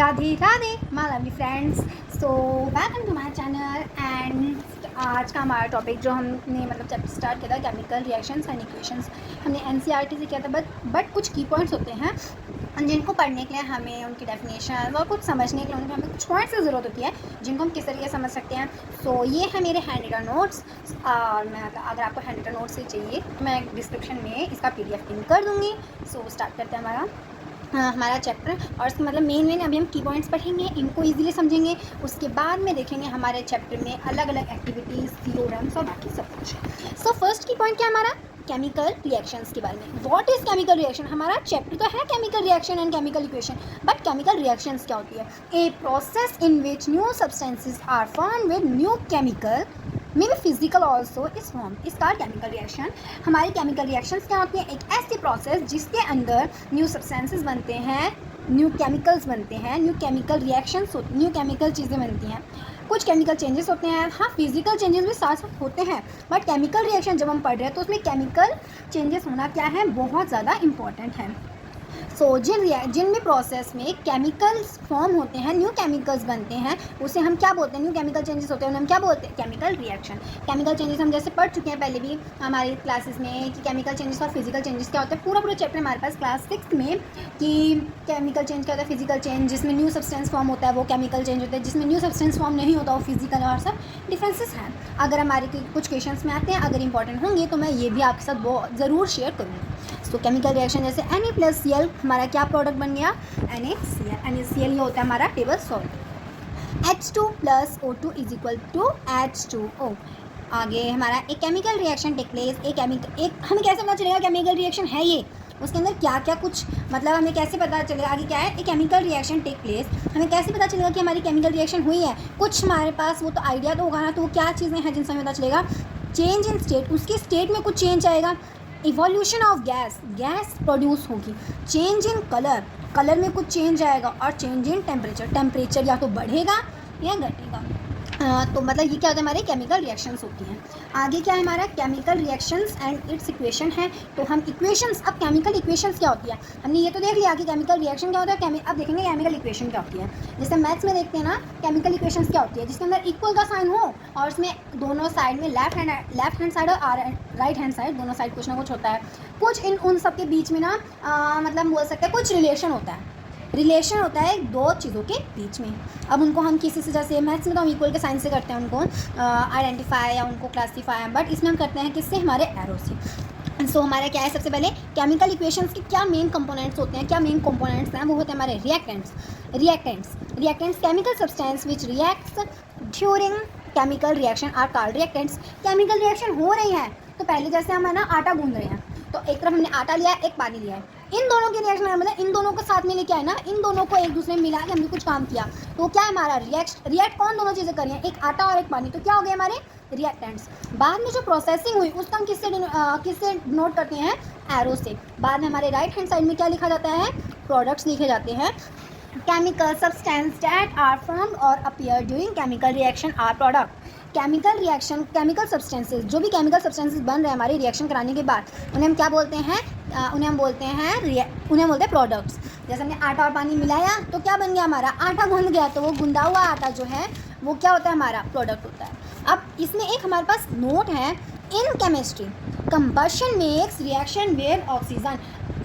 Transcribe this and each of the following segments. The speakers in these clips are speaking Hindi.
Radhe Radhe my lovely friends. So welcome to my channel. And आज का हमारा टॉपिक जो हमने चैप्टर स्टार्ट किया था केमिकल रिएक्शंस एंड इक्वेशंस, हमने एनसीईआरटी से किया था। बट कुछ की पॉइंट्स होते हैं जिनको पढ़ने के लिए हमें उनकी डेफिनेशन और कुछ समझने के लिए हमें कुछ पॉइंट्स की ज़रूरत होती है जिनको हम किस तरीके से समझ सकते हैं। सो ये है मेरे हैंड रिटन नोट्स। और मैं अगर आपको हैंड रिटन नोट्स से चाहिए तो मैं डिस्क्रिप्शन में इसका PDF पिन कर दूँगी। सो स्टार्ट करते हैं हमारा चैप्टर। और इसका मेन अभी हम की पॉइंट्स पढ़ेंगे, इनको इजीली समझेंगे। उसके बाद में देखेंगे हमारे चैप्टर में अलग अलग एक्टिविटीज़, थ्योरम्स और बाकी सब कुछ। सो फर्स्ट की पॉइंट क्या हमारा केमिकल रिएक्शंस के बारे में। What is chemical reaction. हमारा चैप्टर तो है chemical reaction and chemical equation, but chemical reactions क्या होती है। A process in which new substances are form with new chemical may be physical also is form is called chemical reaction. हमारी केमिकल रिएक्शंस क्या होती है, एक ऐसी प्रोसेस जिसके अंदर न्यू सब्सटेंसेस बनते हैं, न्यू केमिकल्स बनते हैं, न्यू केमिकल रिएक्शंस होती, न्यू केमिकल चीज़ें बनती हैं। कुछ केमिकल चेंजेस होते हैं, हाँ फिजिकल चेंजेस भी साथ साथ होते हैं, बट केमिकल रिएक्शन जब हम पढ़ रहे हैं तो उसमें केमिकल चेंजेस होना क्या है, बहुत ज़्यादा इंपॉर्टेंट है। सो जिन भी प्रोसेस में केमिकल्स फॉर्म होते हैं, न्यू केमिकल्स बनते हैं, उसे हम क्या बोलते हैं, न्यू केमिकल चेंजेस होते हैं उन्हें हम क्या बोलते हैं, केमिकल रिएक्शन। केमिकल चेंजेस हम जैसे पढ़ चुके हैं पहले भी हमारी क्लासेस में कि केमिकल चेंजेस और फिजिकल चेंजेस क्या होता है। पूरा चैप्टर हमारे पास क्लास 6 में कि केमिकल चेंज क्या होता है, फिजिकल चेंज जिसमें न्यू सब्सटेंस फॉर्म होता है वो केमिकल चेंज होता है, जिसमें न्यू सब्सटेंस फॉर्म नहीं होता वो फिजिकल, और सब डिफरेंसेस हैं। अगर हमारे कुछ क्वेश्चंस में आते हैं, अगर इंपॉर्टेंट होंगे तो मैं ये भी आपके साथ बहुत ज़रूर शेयर करूँगी। तो केमिकल रिएक्शन जैसे Na+Cl हमारा क्या प्रोडक्ट बन गया, NaCl ये होता है हमारा table salt. H2 + O2 = H2O। आगे हमारा एक केमिकल रिएक्शन टेक प्लेस, एक हमें कैसे पता चलेगा केमिकल रिएक्शन है ये, उसके अंदर क्या क्या कुछ हमें कैसे पता चलेगा आगे क्या है। एक केमिकल रिएक्शन टेक प्लेस, हमें कैसे पता चलेगा कि हमारी केमिकल रिएक्शन हुई है। कुछ हमारे पास वो तो आइडिया तो होगा ना, तो वो क्या चीज़ें हैं जिनसे हमें पता चलेगा। चेंज इन स्टेट, उसकी स्टेट में कुछ चेंज आएगा। इवोल्यूशन ऑफ गैस प्रोड्यूस होगी। चेंज इन कलर में कुछ चेंज आएगा। और चेंज इन टेम्परेचर या तो बढ़ेगा या घटेगा। तो ये क्या होता है, हमारे केमिकल रिएक्शंस होती हैं। आगे क्या है हमारा chemical reactions and it's equation है। तो हम इक्वेशंस, अब केमिकल इक्वेशंस क्या होती है, हमने ये तो देख लिया कि केमिकल रिएक्शन क्या होता है। अब देखेंगे केमिकल इक्वेशन क्या होती है। जैसे मैथ्स में देखते हैं ना, केमिकल इक्वेशंस क्या होती है, जिसके अंदर इक्वल का साइन हो और उसमें दोनों साइड में लेफ्ट हैंड साइड और राइट हैंड साइड दोनों साइड कुछ ना कुछ होता है। कुछ उन सब के बीच में ना बोल सकते हैं कुछ रिलेशन होता है दो चीज़ों के बीच में। अब उनको हम किसी से, जैसे मैथ्स में तो हम इक्वल के साइन से करते हैं उनको आइडेंटिफाई या उनको क्लासीफाई, बट इसमें हम करते हैं किससे, हमारे एरो से। सो हमारा क्या है, सबसे पहले केमिकल इक्वेशंस के क्या मेन कंपोनेंट्स होते हैं, क्या मेन कंपोनेंट्स हैं, वो होते हैं हमारे reactants chemical substance which reacts during chemical reaction are called reactants. Chemical reaction हो रही है तो पहले जैसे हम आटा गूंद रहे हैं, तो एक तरफ हमने आटा लिया है, एक पानी लिया है, इन दोनों के रिएक्शन इन दोनों को साथ में लेके आए ना, इन दोनों को एक दूसरे में मिला के हमने कुछ काम किया, तो क्या है हमारा रिएक्ट कौन दोनों चीज़ें करी हैं, एक आटा और एक पानी, तो क्या हो गए हमारे रिएक्टेंट्स। बाद में जो प्रोसेसिंग हुई उसका हम किससे नोट करते हैं, एरो से। बाद में हमारे राइट हैंड साइड में क्या लिखा जाता है, प्रोडक्ट्स लिखे जाते हैं। Chemical substance that are formed और appear during chemical reaction are product. Chemical substances, जो भी केमिकल सब्सटेंसेस बन रहे हैं हमारे रिएक्शन कराने के बाद, उन्हें हम क्या बोलते हैं, उन्हें बोलते हैं प्रोडक्ट्स। जैसे हमने आटा और पानी मिलाया तो क्या बन गया, हमारा आटा गूंद गया, तो वो गुंदा हुआ आटा जो है वो क्या होता है, हमारा प्रोडक्ट होता है। अब इसमें एक हमारे पास नोट है, in chemistry combustion makes reaction with oxygen.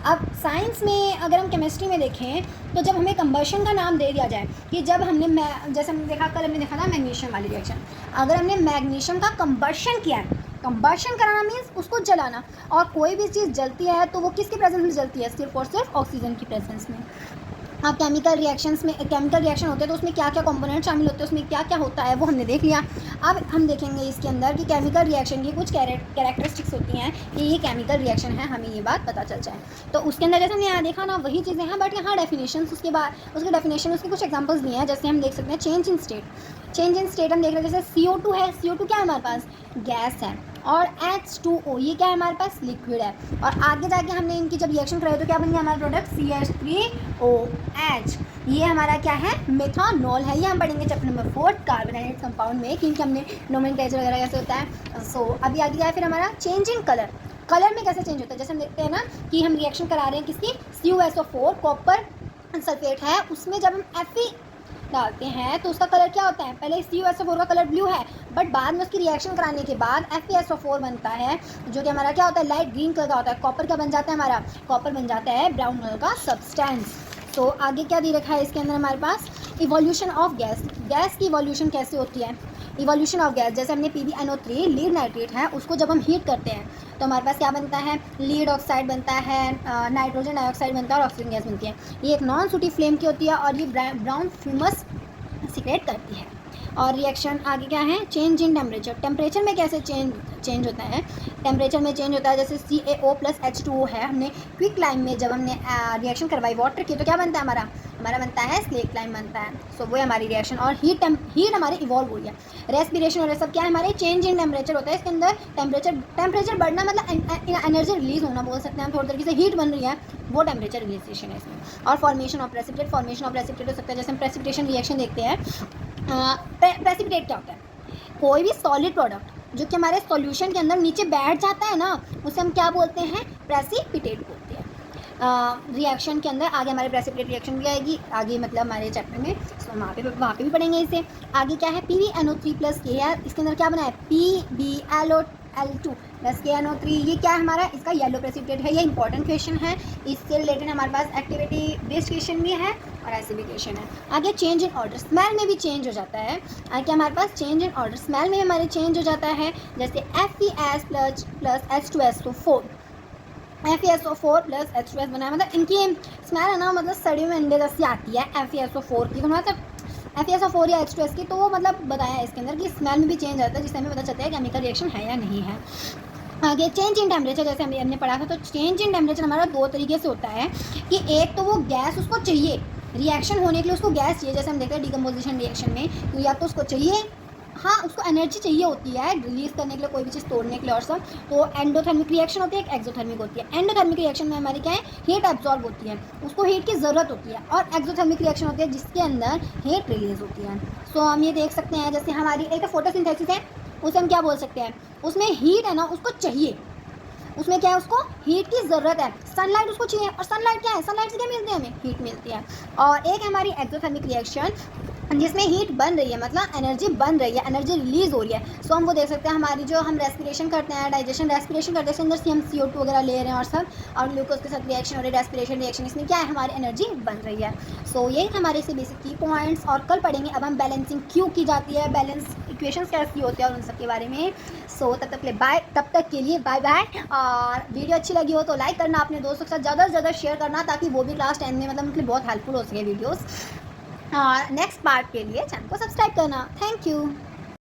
अब साइंस में अगर हम केमिस्ट्री में देखें तो जब हमें कंबशन का नाम दे दिया जाए कि जब जैसे हमने देखा, कल हमने देखा था मैग्नीशियम वाली रिएक्शन, अगर हमने मैग्नीशियम का कंबशन किया है, कंबशन कराना मीन्स उसको जलाना, और कोई भी चीज़ जलती है तो वो किसके प्रेजेंस में जलती है, सिर्फ और सिर्फ ऑक्सीजन की प्रेजेंस में। अब केमिकल रिएक्शन होते हैं तो उसमें क्या क्या कंपोनेंट शामिल होते हैं, उसमें क्या क्या होता है वो हमने देख लिया। अब हम देखेंगे इसके अंदर कि केमिकल रिएक्शन की कुछ कैरेक्टरिस्टिक्स होती हैं कि ये केमिकल रिएक्शन है, हमें ये बात पता चल जाए। तो उसके अंदर जैसे हमने यहाँ देखा ना वही चीज़ें हैं, बट यहाँ डेफिनेशन, उसके बाद उसके डेफिनेशन, उसके कुछ एग्जाम्पल्स दिए हैं। जैसे हम देख सकते हैं चेंज इन स्टेट हम देख रहे हैं, जैसे CO2 है, CO2 क्या है हमारे पास, गैस है, और H2O ये क्या है हमारे पास, लिक्विड है। और आगे जाके हमने इनकी जब रिएक्शन कराई तो क्या बन गया हमारा प्रोडक्ट, CH3OH। ये हमारा क्या है, मेथानॉल है। ये हम पढ़ेंगे चैप्टर नंबर 4 कार्बोनाइलेटेड कंपाउंड में, क्योंकि हमने नोमेनक्लेचर वगैरह कैसे होता है। सो अभी आगे क्या है फिर हमारा चेंज इन कलर में कैसे चेंज होता है। जैसे हम देखते हैं ना कि हम रिएक्शन करा रहे हैं किसकी, CuSO4 कॉपर सल्फेट है उसमें जब हम Fe डालते हैं तो उसका कलर क्या होता है, पहले CuSO4 का कलर ब्लू है, बट बाद में उसकी रिएक्शन कराने के बाद FeSO4 बनता है जो कि हमारा क्या होता है, लाइट ग्रीन कलर का होता है। कॉपर का बन जाता है, हमारा कॉपर बन जाता है ब्राउन कलर का सब्सटेंस। तो आगे क्या दे रखा है इसके अंदर हमारे पास, इवोल्यूशन ऑफ गैस। गैस की इवोल्यूशन कैसे होती है, इवोल्यूशन ऑफ गैस, जैसे हमने PbNO3 लीड नाइट्रेट है उसको जब हम हीट करते हैं तो हमारे पास क्या बनता है, लीड ऑक्साइड बनता है, नाइट्रोजन डाइऑक्साइड बनता है और ऑक्सीजन गैस बनती है। ये एक नॉन सूटी फ्लेम की होती है और ये ब्राउन फ्यूमस सीक्रेट करती है। और रिएक्शन आगे क्या है, चेंज इन टेम्परेचर। टेम्परेचर में कैसे चेंज होता है, टेम्परेचर में चेंज होता है जैसे CaO+H2O है, हमने क्विक लाइम में जब हमने रिएक्शन करवाई वाटर की तो क्या बनता है, हमारा बनता है स्लेट लाइम बनता है। सो वो है हमारी रिएक्शन। और हीट हमारी इवॉल्व हुई है, रेस्पिरेशन और सब क्या है, हमारे चेंज इन टेम्परेचर होता है इसके अंदर। टेम्परेचर बढ़ना मतलब एनर्जी रिलीज होना बोल सकते हैं हम, थोड़ी तरीके से हीट बन रही है, वो टेम्परेचर रिलीजेशन है इसमें। और फॉर्मेशन ऑफ प्रेसिपिटेट हो सकता है, जैसे हम प्रेसिपिटेशन रिएक्शन देखते हैं। प्रेसिपिटेट क्या होता है, कोई भी सॉलिड प्रोडक्ट जो कि हमारे सॉल्यूशन के अंदर नीचे बैठ जाता है ना, उसे हम क्या बोलते हैं, प्रेसिपिटेट बोलते हैं। रिएक्शन के अंदर आगे हमारे प्रेसिपिटेट रिएक्शन भी आएगी आगे, मतलब हमारे चैप्टर में, सो वहाँ पे भी पढ़ेंगे इसे। आगे क्या है, PbNO3 + Ka, इसके अंदर क्या बना है, PbAlO2 + KNO3, ये क्या है हमारा, इसका येलो प्रेसिपिटेट है। ये इंपॉर्टेंट क्वेश्चन है, इससे रिलेटेड हमारे पास एक्टिविटी बेस्ड क्वेश्चन भी है और ऐसे भी क्वेश्चन है। आगे चेंज इन ऑर्डर, स्मेल में भी चेंज हो जाता है। आगे हमारे पास चेंज इन ऑर्डर, स्मेल में हमारे चेंज हो जाता है, जैसे FeS + H2SO4, FeSO4 + H2S बना है, मतलब इनकी स्मेल है ना, मतलब सड़ी हुए अंडे जैसी आती है FeSO4 की, तो मतलब FeSO4 या H2S की, तो वो मतलब बताया है इसके अंदर कि स्मेल में भी चेंज आता है, जिससे हमें पता चलता है केमिकल रिएक्शन है या नहीं है। आगे चेंज इन टेम्परेचर, जैसे हमने पढ़ा था, तो चेंज इन टेम्परेचर हमारा दो तरीके से होता है कि एक तो वो गैस उसको चाहिए, रिएक्शन होने के लिए उसको गैस चाहिए, जैसे हम देखते हैं डिकम्पोजिशन रिएक्शन में, तो या तो उसको चाहिए, हाँ उसको एनर्जी चाहिए होती है रिलीज करने के लिए, कोई भी चीज़ तोड़ने के लिए और सब, तो एंडोथर्मिक रिएक्शन होती है, एक एक्सोथर्मिक होती है। एंडोथर्मिक रिएक्शन में हमारी क्या है, हीट एब्जॉर्ब होती है, उसको हीट की ज़रूरत होती है, और एक्सोथर्मिक रिएक्शन होती है जिसके अंदर हीट रिलीज होती है। सो हम ये देख सकते हैं, जैसे हमारी एक फोटोसिंथेसिस है, उसे हम क्या बोल सकते हैं, उसमें हीट है ना, उसको चाहिए, उसमें क्या है, उसको हीट की ज़रूरत है, सनलाइट उसको चाहिए, और सनलाइट क्या है, सनलाइट से क्या मिलती है, हमें हीट मिलती है। और एक हमारी एक्सोथर्मिक रिएक्शन जिसमें हीट बन रही है, मतलब एनर्जी बन रही है, एनर्जी रिलीज हो रही है। सो हम वो देख सकते हैं, हमारी जो हम रेस्पिरेशन करते हैं, डाइजेशन रेस्पिरेशन करते हैं, इसके अंदर से हम CO2 वगैरह ले रहे हैं और सब, और ग्लूकोज के साथ रिएक्शन हो रही है, रेस्पिरेशन रिएक्शन, इसमें क्या है, हमारी एनर्जी बन रही है। सो ये हमारे से बेसिक की पॉइंट्स, और कल पढ़ेंगे अब हम बैलेंसिंग क्यों की जाती है, बैलेंस इक्वेशंस कैसी होती है और उन सब के बारे में। सो तब तक के लिए बाय बाय। और वीडियो अच्छी लगी हो तो लाइक करना, अपने दोस्तों के साथ ज़्यादा से ज़्यादा शेयर करना, ताकि वो भी क्लास 10 में मतलब उनके लिए बहुत हेल्पफुल हो सके वीडियोज़। और नेक्स्ट पार्ट के लिए चैनल को सब्सक्राइब करना। Thank you.